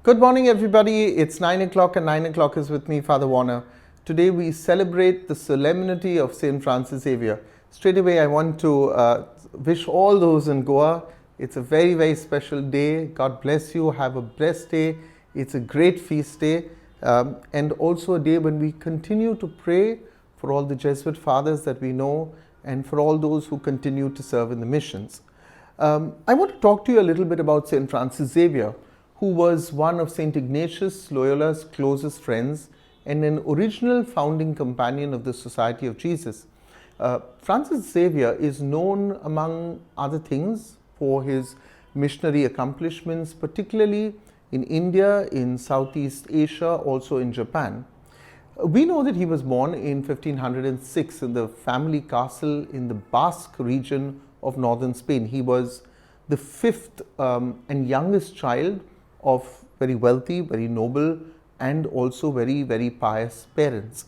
Good morning, everybody. It's 9 o'clock, and 9 o'clock is with me, Father Warner. Today, we celebrate the solemnity of St Francis Xavier. Straight away, I want to wish all those in Goa. It's a very, very special day. God bless you. Have a blessed day. It's a great feast day, and also a day when we continue to pray for all the Jesuit fathers that we know and for all those who continue to serve in the missions. I want to talk to you a little bit about St. Francis Xavier, who was one of St. Ignatius Loyola's closest friends and an original founding companion of the Society of Jesus. Francis Xavier is known, among other things, for his missionary accomplishments, particularly in India, in Southeast Asia, also in Japan. We know that he was born in 1506 in the family castle in the Basque region of northern Spain. He was the fifth and youngest child of very wealthy, very noble, and also very, very pious parents.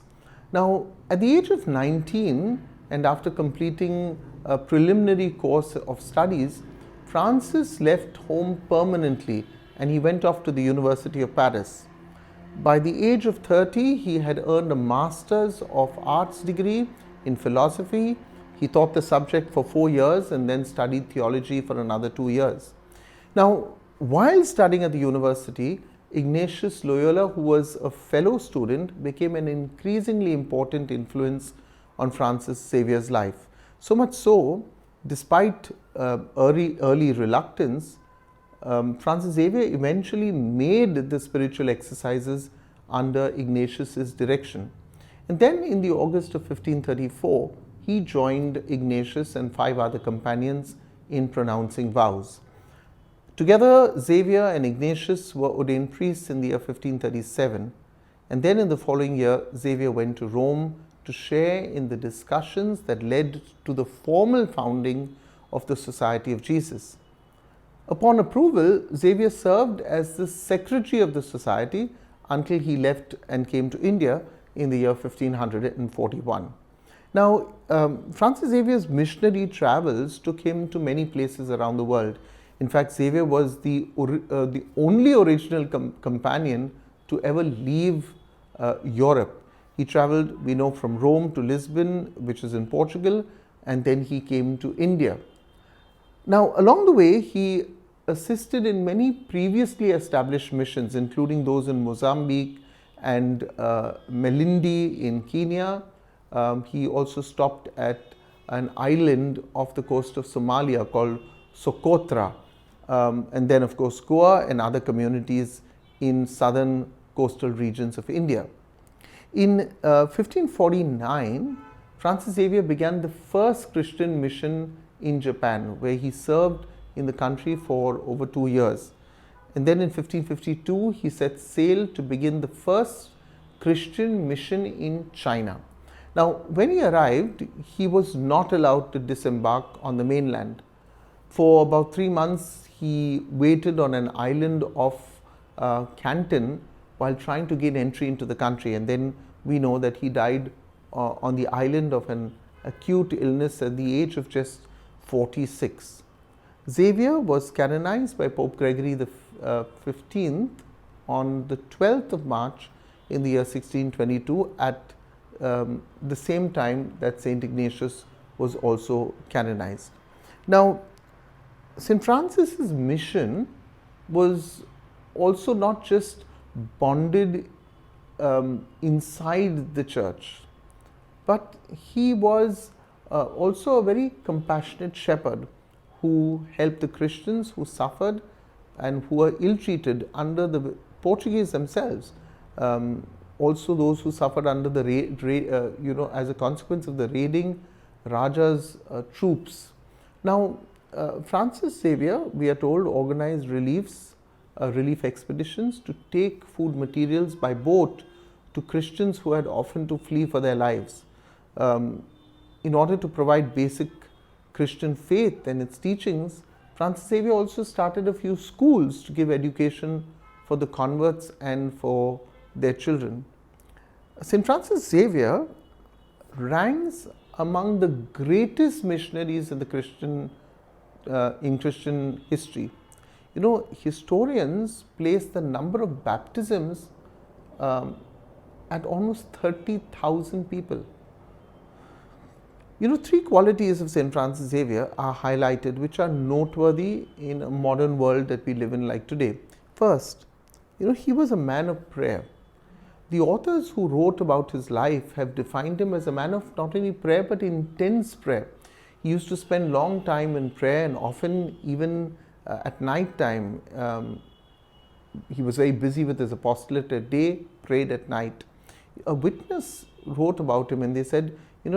Now, at the age of 19, and after completing a preliminary course of studies, Francis left home permanently and he went off to the University of Paris. By the age of 30, he had earned a Master's of Arts degree in philosophy. He taught the subject for 4 years and then studied theology for another 2 years. Now, while studying at the university, Ignatius Loyola, who was a fellow student, became an increasingly important influence on Francis Xavier's life. So much so, despite early reluctance, Francis Xavier eventually made the spiritual exercises under Ignatius's direction. And then in the August of 1534, he joined Ignatius and 5 other companions in pronouncing vows. Together, Xavier and Ignatius were ordained priests in the year 1537, and then in the following year, Xavier went to Rome to share in the discussions that led to the formal founding of the Society of Jesus. Upon approval, Xavier served as the secretary of the society until he left and came to India in the year 1541. Now, Francis Xavier's missionary travels took him to many places around the world. In fact, Xavier was the only original companion to ever leave Europe. He traveled, we know, from Rome to Lisbon, which is in Portugal, and then he came to India. Now, along the way, he assisted in many previously established missions, including those in Mozambique and Malindi in Kenya. He also stopped at an island off the coast of Somalia called Socotra, and then, of course, Goa and other communities in southern coastal regions of India. In 1549, Francis Xavier began the first Christian mission in Japan, where he served in the country for over 2 years. And then in 1552, he set sail to begin the first Christian mission in China. Now, when he arrived, he was not allowed to disembark on the mainland. For about 3 months, he waited on an island off Canton while trying to gain entry into the country. And then we know that he died on the island of an acute illness at the age of just 46. Xavier was canonized by Pope Gregory the 15th on the 12th of March in the year 1622 at the same time that St. Ignatius was also canonized. Now, St. Francis's mission was also not just bonded inside the church, but he was also a very compassionate shepherd who helped the Christians who suffered and who were ill-treated under the Portuguese themselves. Also those who suffered under the as a consequence of the raiding Raja's troops. Now, Francis Xavier, we are told, organized relief expeditions to take food materials by boat to Christians who had often to flee for their lives. In order to provide basic Christian faith and its teachings, Francis Xavier also started a few schools to give education for the converts and for their children. St. Francis Xavier ranks among the greatest missionaries in Christian history. Historians place the number of baptisms at almost 30,000 people. Three qualities of St. Francis Xavier are highlighted which are noteworthy in a modern world that we live in like today. First, he was a man of prayer. The authors who wrote about his life have defined him as a man of not only prayer but intense prayer. He used to spend long time in prayer, and often even at night time. He was very busy with his apostolate at day, prayed at night. A witness wrote about him and they said,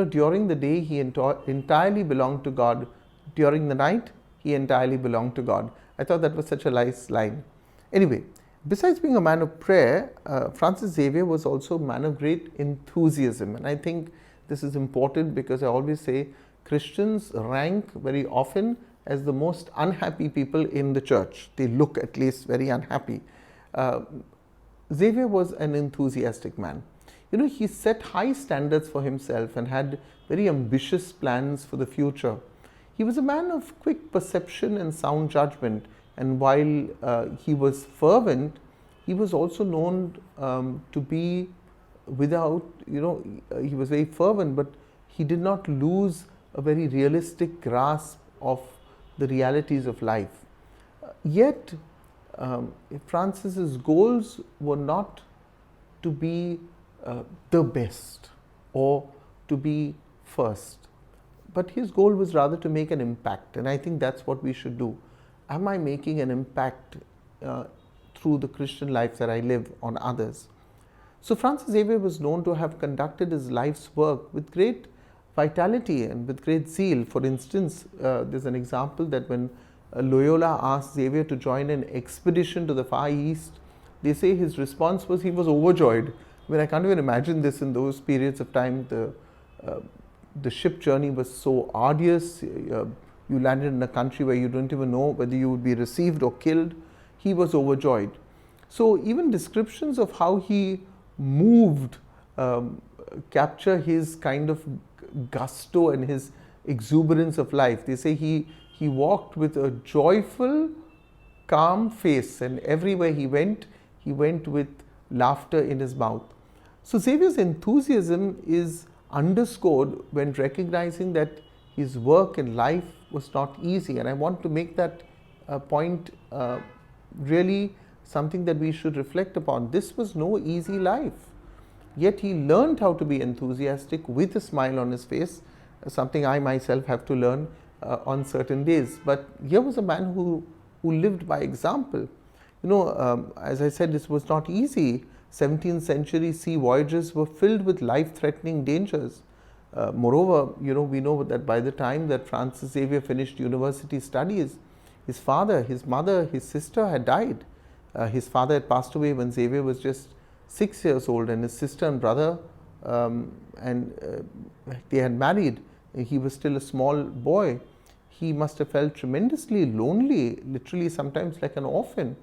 during the day he entirely belonged to God. During the night, he entirely belonged to God. I thought that was such a nice line. Anyway, besides being a man of prayer, Francis Xavier was also a man of great enthusiasm. And I think this is important because I always say Christians rank very often as the most unhappy people in the church. They look at least very unhappy. Xavier was an enthusiastic man. He set high standards for himself and had very ambitious plans for the future. He was a man of quick perception and sound judgment, and while he was fervent, he was also known to be without, he was very fervent, but he did not lose a very realistic grasp of the realities of life. Yet, Francis's goals were not to be the best or to be first, but his goal was rather to make an impact, and I think that's what we should do. Am I making an impact through the Christian life that I live on others? So Francis Xavier was known to have conducted his life's work with great vitality and with great zeal. For instance, there's an example that when Loyola asked Xavier to join an expedition to the Far East, they say his response was he was overjoyed. I can't even imagine this in those periods of time. The ship journey was so arduous. You landed in a country where you don't even know whether you would be received or killed. He was overjoyed. So even descriptions of how he moved capture his kind of gusto and his exuberance of life. They say he walked with a joyful, calm face, and everywhere he went with laughter in his mouth. So Xavier's enthusiasm is underscored when recognizing that his work in life was not easy, and I want to make that point really something that we should reflect upon. This was no easy life, yet he learned how to be enthusiastic with a smile on his face, something I myself have to learn on certain days. But here was a man who lived by example. As I said, this was not easy. 17th century sea voyages were filled with life-threatening dangers. Moreover, we know that by the time that Francis Xavier finished university studies, his father, his mother, his sister had died. His father had passed away when Xavier was just 6 years old, and his sister and brother, they had married. He was still a small boy. He must have felt tremendously lonely, literally sometimes like an orphan.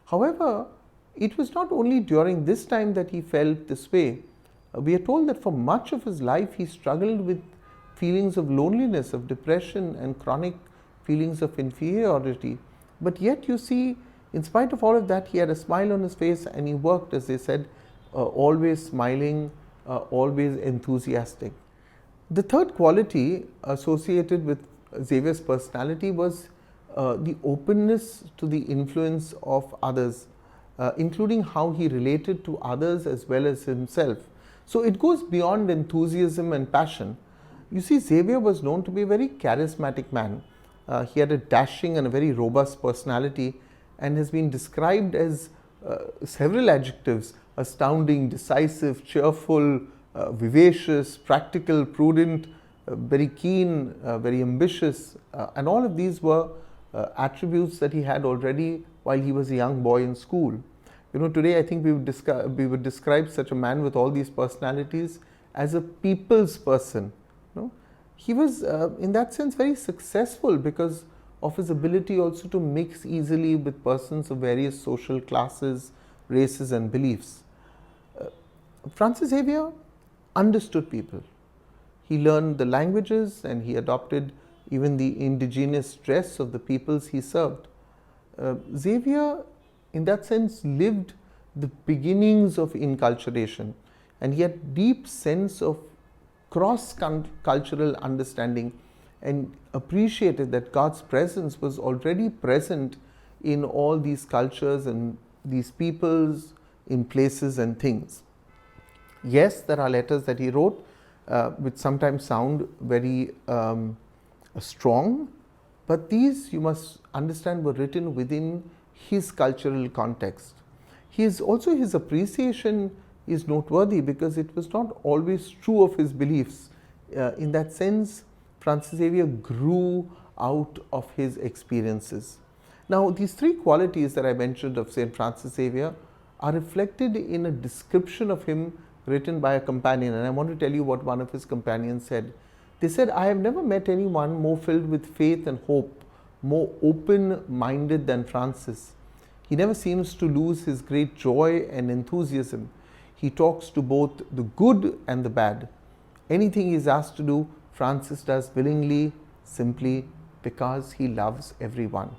However, it was not only during this time that he felt this way. We are told that for much of his life he struggled with feelings of loneliness, of depression, and chronic feelings of inferiority. But yet you see, in spite of all of that, he had a smile on his face and he worked, as they said, always smiling, always enthusiastic. The third quality associated with Xavier's personality was the openness to the influence of others, including how he related to others as well as himself. So it goes beyond enthusiasm and passion. You see, Xavier was known to be a very charismatic man. He had a dashing and a very robust personality and has been described as several adjectives: astounding, decisive, cheerful, vivacious, practical, prudent, very keen, very ambitious, and all of these were attributes that he had already while he was a young boy in school. Today I think we would describe such a man with all these personalities as a people's person. He was in that sense very successful because of his ability also to mix easily with persons of various social classes, races and beliefs. Francis Xavier understood people. He learned the languages and he adopted even the indigenous dress of the peoples he served. Xavier, in that sense, lived the beginnings of inculturation, and he had deep sense of cross-cultural understanding and appreciated that God's presence was already present in all these cultures and these peoples, in places and things. Yes, there are letters that he wrote which sometimes sound very strong, but these, you must understand, were written within his cultural context. His appreciation is noteworthy because it was not always true of his beliefs. In that sense, Francis Xavier grew out of his experiences. Now, these three qualities that I mentioned of St. Francis Xavier are reflected in a description of him written by a companion, and I want to tell you what one of his companions said. They said, "I have never met anyone more filled with faith and hope, more open-minded than Francis. He never seems to lose his great joy and enthusiasm. He talks to both the good and the bad. Anything he is asked to do, Francis does willingly, simply because he loves everyone."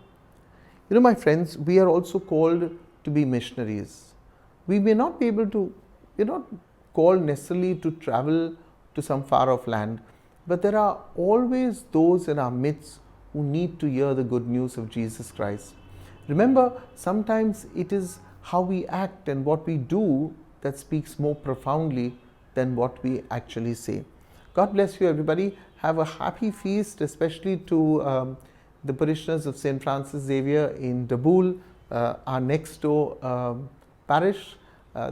You know, my friends, we are also called to be missionaries. We may not be able to, we're not called necessarily to travel to some far off land, but there are always those in our midst who need to hear the good news of Jesus Christ. Remember, sometimes it is how we act and what we do that speaks more profoundly than what we actually say. God bless you, everybody. Have a happy feast, especially to the parishioners of St. Francis Xavier in Dabul, our next door parish.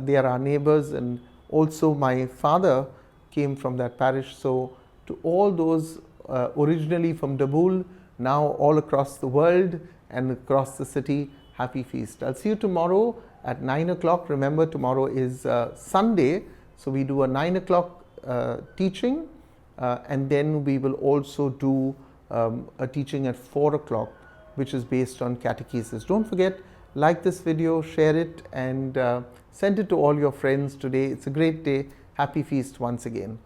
They are our neighbors, and also my father came from that parish. So to all those originally from Dabul, now all across the world and across the city, happy feast. I'll see you tomorrow at 9 o'clock. Remember, tomorrow is Sunday, so we do a 9 o'clock teaching, and then we will also do a teaching at 4 o'clock, which is based on catechesis. Don't forget, like this video, share it, and send it to all your friends today. It's a great day. Happy feast once again.